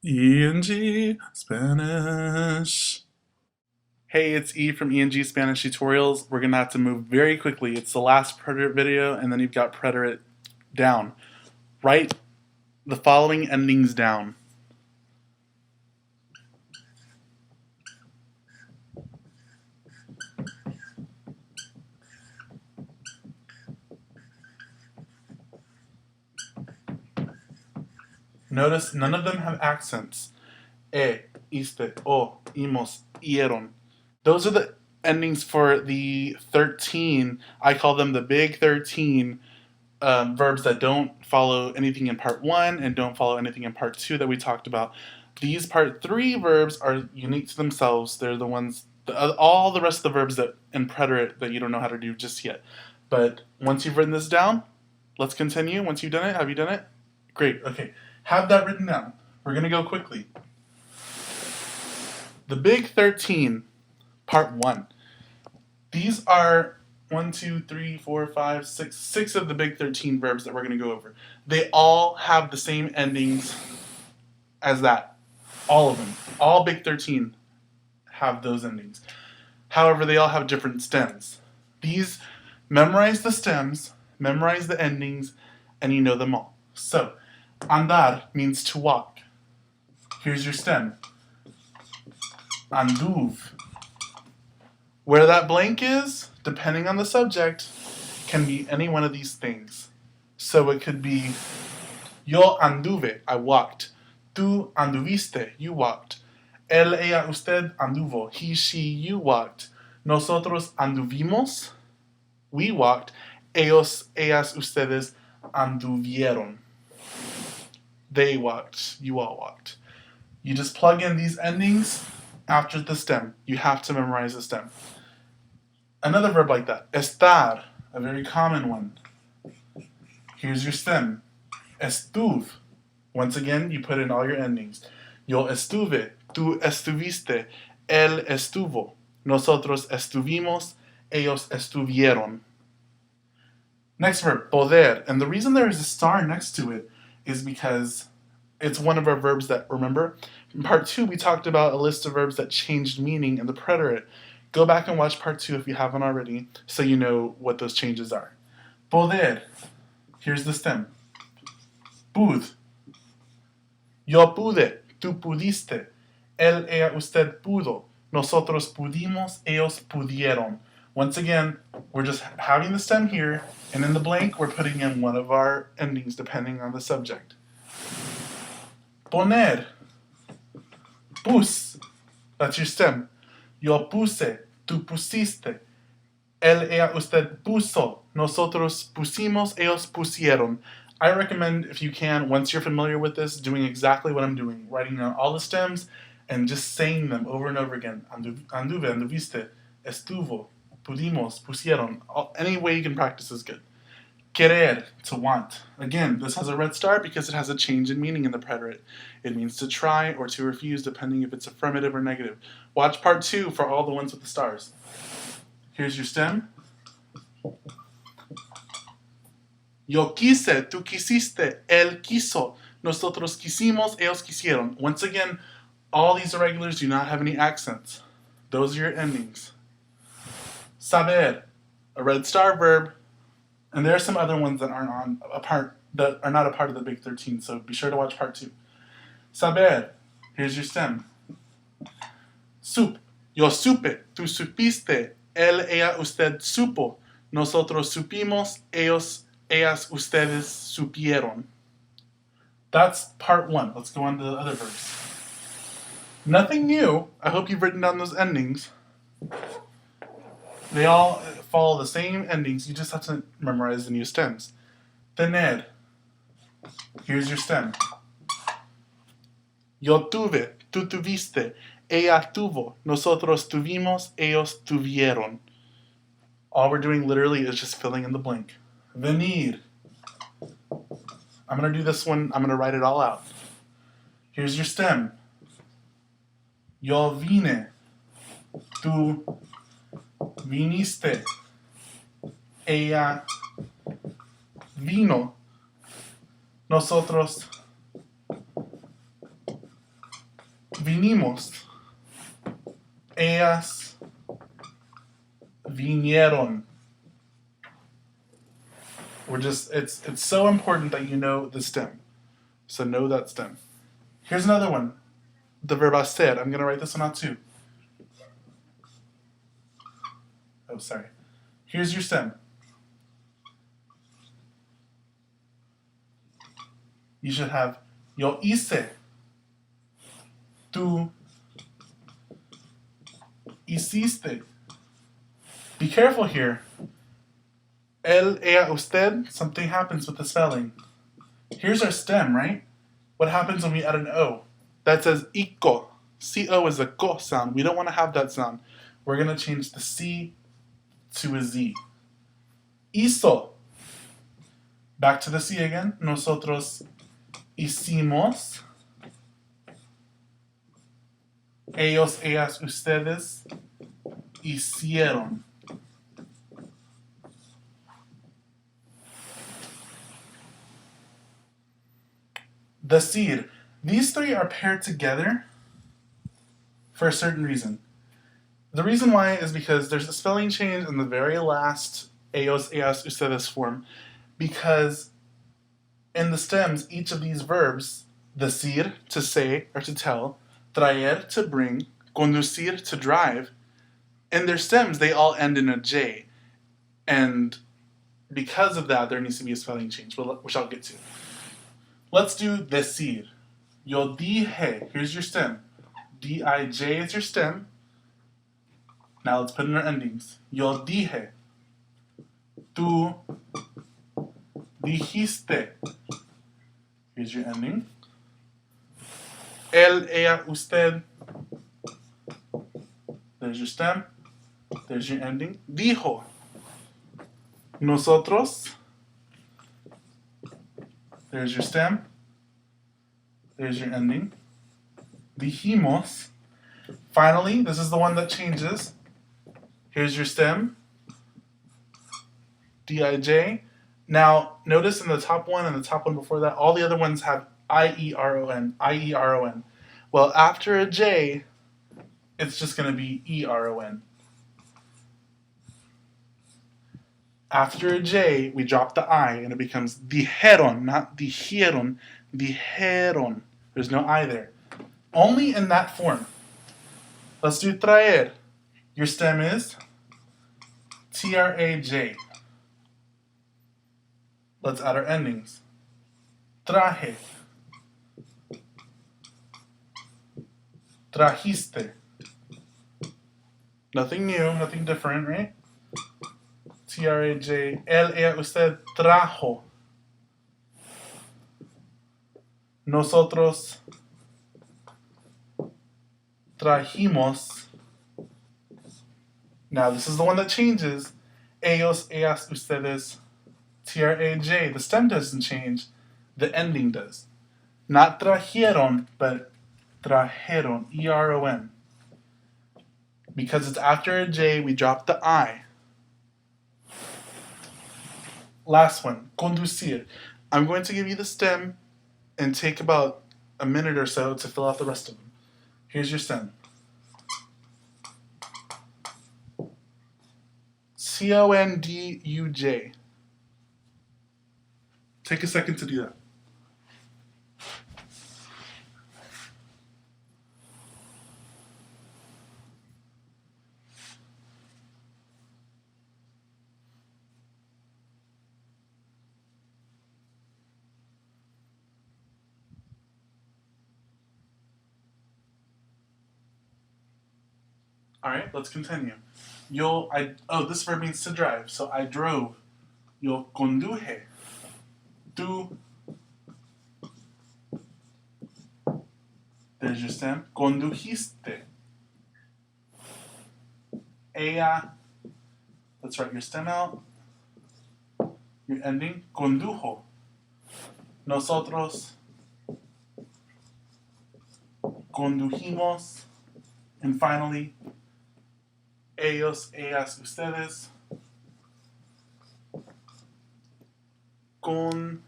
ENG Spanish. Hey, it's E from ENG Spanish Tutorials. We're going to have to move very quickly. It's the last preterite video, and then you've got preterite down. Write the following endings down. Notice none of them have accents. Iste, imos, ieron. Those are the endings for the 13. I call them the big 13 verbs that don't follow anything in part 1 and don't follow anything in part 2 that we talked about. These part 3 verbs are unique to themselves. They're the ones, all the rest of the verbs that in preterite that you don't know how to do just yet. But once you've written this down, let's continue. Once you've done it, have you done it? Great, okay. Have that written down. We're going to go quickly. The big 13, part 1. These are 1, 2, 3, 4, 5, 6, 6 of the big 13 verbs that we're going to go over. They all have the same endings as that. All of them. All big 13 have those endings. However, they all have different stems. These, memorize the stems, memorize the endings, and you know them all. So, andar means to walk. Here's your stem. Anduve. Where that blank is, depending on the subject, can be any one of these things. So it could be yo anduve, I walked. Tú anduviste, you walked. Él, ella, usted anduvo. He, she, you walked. Nosotros anduvimos, we walked. Ellos, ellas, ustedes anduvieron. They walked, you all walked. You just plug in these endings after the stem. You have to memorize the stem. Another verb like that, estar, a very common one. Here's your stem. Estuve. Once again, you put in all your endings. Yo estuve, tú estuviste, él estuvo, nosotros estuvimos, ellos estuvieron. Next verb, poder. And the reason there is a star next to it is because it's one of our verbs that, remember, in part 2 we talked about a list of verbs that changed meaning in the preterite. Go back and watch part 2 if you haven't already, so you know what those changes are. Poder. Here's the stem. Pude. Yo pude. Tú pudiste. Él, ella, usted pudo. Nosotros pudimos. Ellos pudieron. Once again, we're just having the stem here, and in the blank, we're putting in one of our endings depending on the subject. Poner. Pus. That's your stem. Yo puse, tú pusiste. Él, ella, usted puso. Nosotros pusimos, ellos pusieron. I recommend, if you can, once you're familiar with this, doing exactly what I'm doing. Writing down all the stems and just saying them over and over again. Anduve, anduviste, estuvo, pudimos, pusieron. Any way you can practice is good. Querer, to want. Again, this has a red star because it has a change in meaning in the preterite. It means to try or to refuse depending if it's affirmative or negative. Watch part 2 for all the ones with the stars. Here's your stem. Yo quise, tú quisiste, él quiso, nosotros quisimos, ellos quisieron. Once again, all these irregulars do not have any accents. Those are your endings. Saber, a red star verb. And there are some other ones that aren't that are not a part of the big 13, so be sure to watch part 2. Saber, here's your stem. Sup, yo supe, tú supiste, él, ella, usted supo, nosotros supimos, ellos, ellas, ustedes supieron. That's part 1. Let's go on to the other verbs. Nothing new. I hope you've written down those endings. They all follow the same endings. You just have to memorize the new stems. Tener. Here's your stem. Yo tuve, tú tuviste, ella tuvo, nosotros tuvimos, ellos tuvieron. All we're doing literally is just filling in the blank. Venir. I'm going to do this one. I'm going to write it all out. Here's your stem. Yo vine. Tú viniste. Ella vino. Nosotros vinimos. Ellas vinieron. It's so important that you know the stem. So know that stem. Here's another one. The verb hacer. I'm going to write this one out too. Oh, sorry. Here's your stem. You should have yo hice. Tú hiciste. Be careful here. El, ella, usted, something happens with the spelling. Here's our stem, right? What happens when we add an O? That says ico. CO is a ko sound. We don't want to have that sound. We're going to change the C to a Z. Hizo. Back to the C again. Nosotros hicimos. Ellos, ellas, ustedes hicieron. Decir. These three are paired together for a certain reason. The reason why is because there's a spelling change in the very last ellos, ellas, ustedes form, because in the stems, each of these verbs, decir, to say or to tell, traer, to bring, conducir, to drive, in their stems, they all end in a J. And because of that, there needs to be a spelling change, which I'll get to. Let's do decir. Yo dije. Here's your stem. D-I-J is your stem. Now let's put in our endings. Yo dije. Tú dijiste. Here's your ending. Él, ella, usted. There's your stem. There's your ending. Dijo. Nosotros. There's your stem. There's your ending. Dijimos. Finally, this is the one that changes. Here's your stem. D-I-J. Now, notice in the top one and the top one before that, all the other ones have I-E-R-O-N, I-E-R-O-N. Well, after a J, it's just going to be E-R-O-N. After a J, we drop the I, and it becomes dijeron, not dijeron, dijeron. There's no I there. Only in that form. Let's do traer. Your stem is T-R-A-J. Let's add our endings. Traje. Trajiste. Nothing new, nothing different, right? T-R-A-J. Él, ella, usted trajo. Nosotros trajimos. Now, this is the one that changes. Ellos, ellas, ustedes. T-R-A-J. The stem doesn't change. The ending does. Not trajeron, but trajeron. E-R-O-N. Because it's after a J, we drop the I. Last one. Conducir. I'm going to give you the stem and take about a minute or so to fill out the rest of them. Here's your stem. C-O-N-D-U-J. Take a second to do that. All right, let's continue. This verb means to drive. So I drove. Yo conduje. Tú. There's your stem. Condujiste. Ella. Let's write your stem out. Your ending. Condujo. Nosotros. Condujimos. And finally, ellos, ellas, ustedes. Condujeron.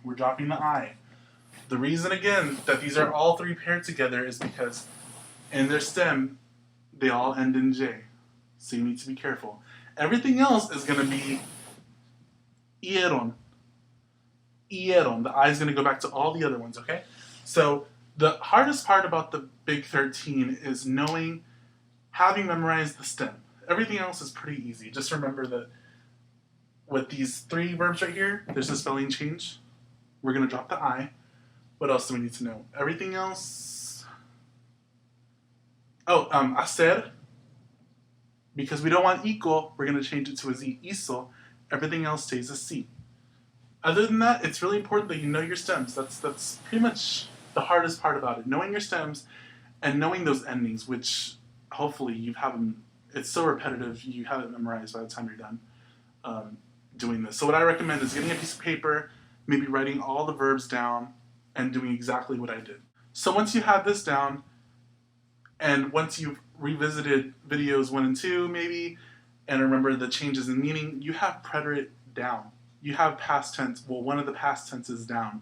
We're dropping the I. The reason, again, that these are all three paired together is because in their stem, they all end in J. So you need to be careful. Everything else is going to be ieron. Ieron. The I is going to go back to all the other ones, okay? So the hardest part about the Big 13 is having memorized the stem. Everything else is pretty easy. Just remember that with these three verbs right here, there's a spelling change. We're going to drop the I. What else do we need to know? Everything else... hacer. Because we don't want equal, we're going to change it to a Z. Hizo. Everything else stays a C. Other than that, it's really important that you know your stems. That's pretty much the hardest part about it. Knowing your stems and knowing those endings, which hopefully you haven't... It's so repetitive, you have it memorized by the time you're done doing this. So what I recommend is getting a piece of paper, maybe writing all the verbs down, and doing exactly what I did. So once you have this down, and once you've revisited videos 1 and 2, maybe, and remember the changes in meaning, you have preterite down. You have past tense, well, one of the past tenses down.